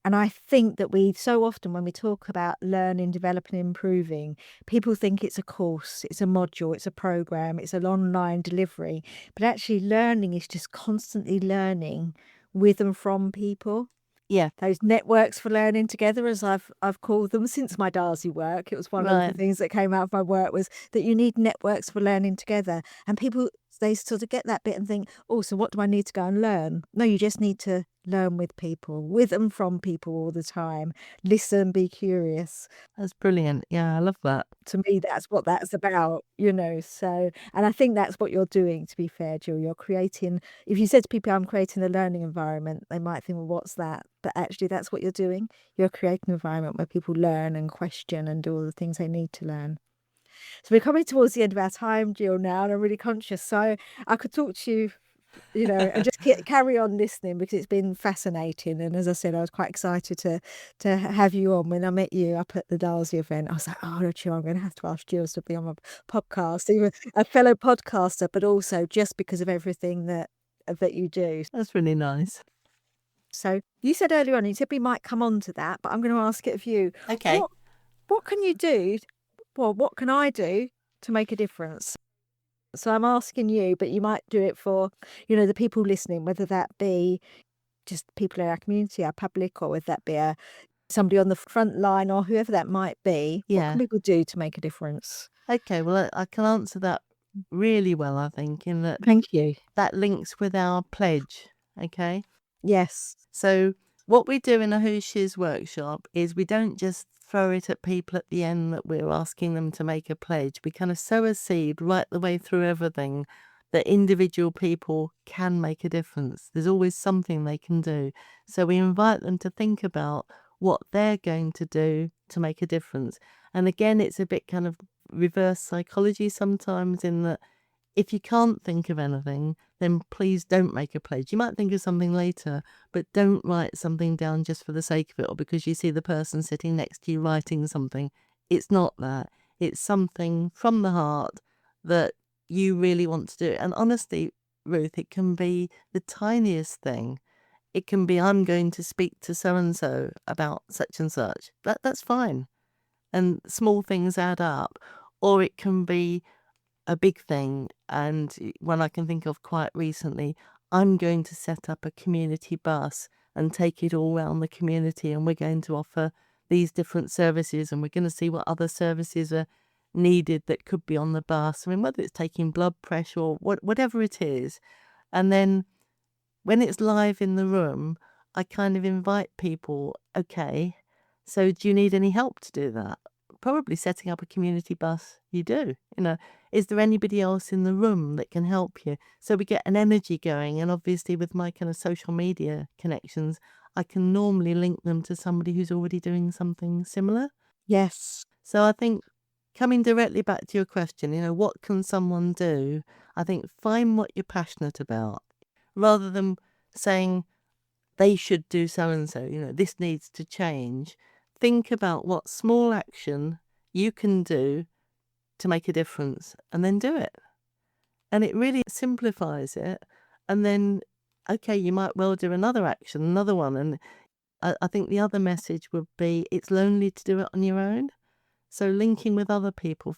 And I think that we so often, when we talk about learning, developing, improving, people think it's a course, it's a module, it's a program, it's an online delivery. But actually, learning is just constantly learning with and from people. Yeah, Those networks for learning together, as I've called them since my Darzi work. It was one of the right. things that came out of my work was that you need networks for learning together. And people, they sort of get that bit and think, oh, so what do I need to go and learn? No, you just need to learn with people, with and from people all the time. Listen, be curious. That's brilliant. Yeah, I love that. To me, that's what that's about, So, and I think that's what you're doing, to be fair, Jill. You're creating, if you said to people, I'm creating a learning environment, they might think, well, what's that? But actually, that's what you're doing. You're creating an environment where people learn and question and do all the things they need to learn. So we're coming towards the end of our time, Jill, now, and I'm really conscious. So I could talk to you, and just carry on listening because it's been fascinating. And as I said, I was quite excited to have you on. When I met you up at the Darzi event, I was like, oh, Jill, I'm going to have to ask Jill to be on my podcast, even a fellow podcaster, but also just because of everything that you do. That's really nice. So you said earlier on, you said we might come on to that, but I'm going to ask it of you. Okay. What can you do? Well, what can I do to make a difference? So I'm asking you, but you might do it for, the people listening, whether that be just people in our community, our public, or whether that be somebody on the front line or whoever that might be. What Yeah. can people do to make a difference? Okay, well, I can answer that really well, I think, in that Thank you. that links with our pledge, okay? Yes. So what we do in a Who's Shoes workshop is we don't just throw it at people at the end that we're asking them to make a pledge. We kind of sow a seed right the way through everything that individual people can make a difference. There's always something they can do. So we invite them to think about what they're going to do to make a difference. And again, it's a bit kind of reverse psychology sometimes, in that if you can't think of anything, then please don't make a pledge. You might think of something later, but don't write something down just for the sake of it or because you see the person sitting next to you writing something. It's not that. It's something from the heart that you really want to do. And honestly, Ruth, it can be the tiniest thing. It can be, I'm going to speak to so-and-so about such and such. That's fine. And small things add up. Or it can be, a big thing, and one I can think of quite recently, I'm going to set up a community bus and take it all around the community, and we're going to offer these different services, and we're going to see what other services are needed that could be on the bus. I mean, whether it's taking blood pressure or whatever it is. And then when it's live in the room, I kind of invite people, okay, so do you need any help to do that? Probably setting up a community bus, you do. Is there anybody else in the room that can help you? So we get an energy going, and obviously with my kind of social media connections, I can normally link them to somebody who's already doing something similar. Yes. So I think coming directly back to your question, what can someone do? I think find what you're passionate about rather than saying they should do so-and-so, this needs to change. Think about what small action you can do to make a difference and then do it. And it really simplifies it. And then, okay, you might well do another action, another one. And I think the other message would be it's lonely to do it on your own. So linking with other people,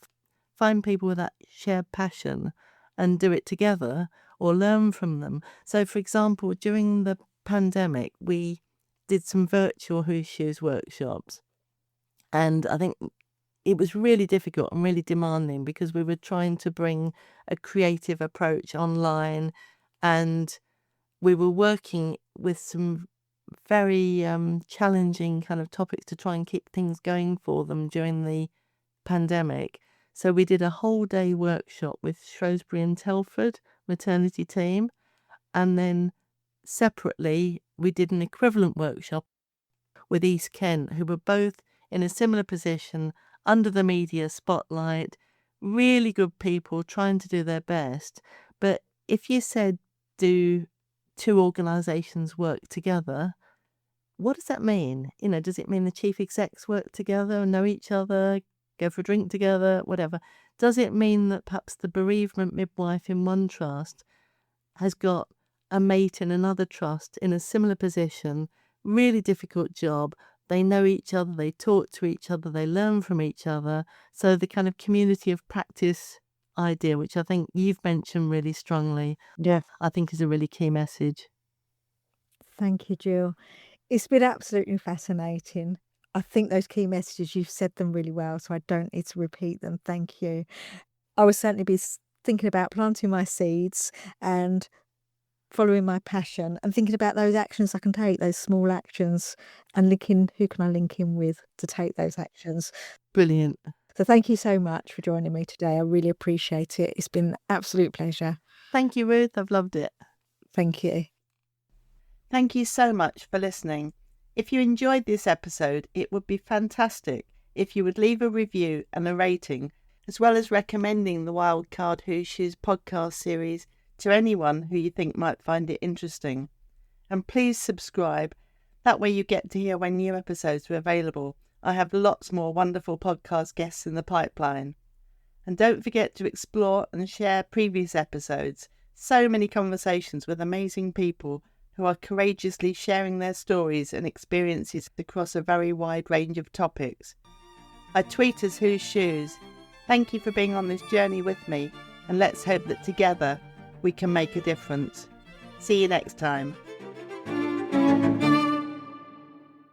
find people with that shared passion and do it together or learn from them. So, for example, during the pandemic, we did some virtual Who Shoes workshops. And I think it was really difficult and really demanding because we were trying to bring a creative approach online, and we were working with some very challenging kind of topics to try and keep things going for them during the pandemic. So we did a whole day workshop with Shrewsbury and Telford maternity team, and then separately we did an equivalent workshop with East Kent, who were both in a similar position under the media spotlight, really good people trying to do their best. But if you said do two organisations work together, what does that mean? Does it mean the chief execs work together, know each other, go for a drink together, whatever? Does it mean that perhaps the bereavement midwife in one trust has got a mate in another trust in a similar position, really difficult job? They know each other, they talk to each other, they learn from each other. So the kind of community of practice idea, which I think you've mentioned really strongly, I think is a really key message. Thank you, Jill. It's been absolutely fascinating. I think those key messages, you've said them really well, so I don't need to repeat them. Thank you. I will certainly be thinking about planting my seeds and following my passion and thinking about those actions I can take, those small actions, and linking who can I link in with to take those actions. Brilliant. So thank you so much for joining me today. I really appreciate it. It's been an absolute pleasure. Thank you, Ruth. I've loved it. Thank you. Thank you so much for listening. If you enjoyed this episode, it would be fantastic if you would leave a review and a rating, as well as recommending the Wildcard Who Shoes podcast series to anyone who you think might find it interesting. And please subscribe. That way you get to hear when new episodes are available. I have lots more wonderful podcast guests in the pipeline. And don't forget to explore and share previous episodes. So many conversations with amazing people who are courageously sharing their stories and experiences across a very wide range of topics. I tweet as Whose Shoes. Thank you for being on this journey with me, and let's hope that together we can make a difference. See you next time.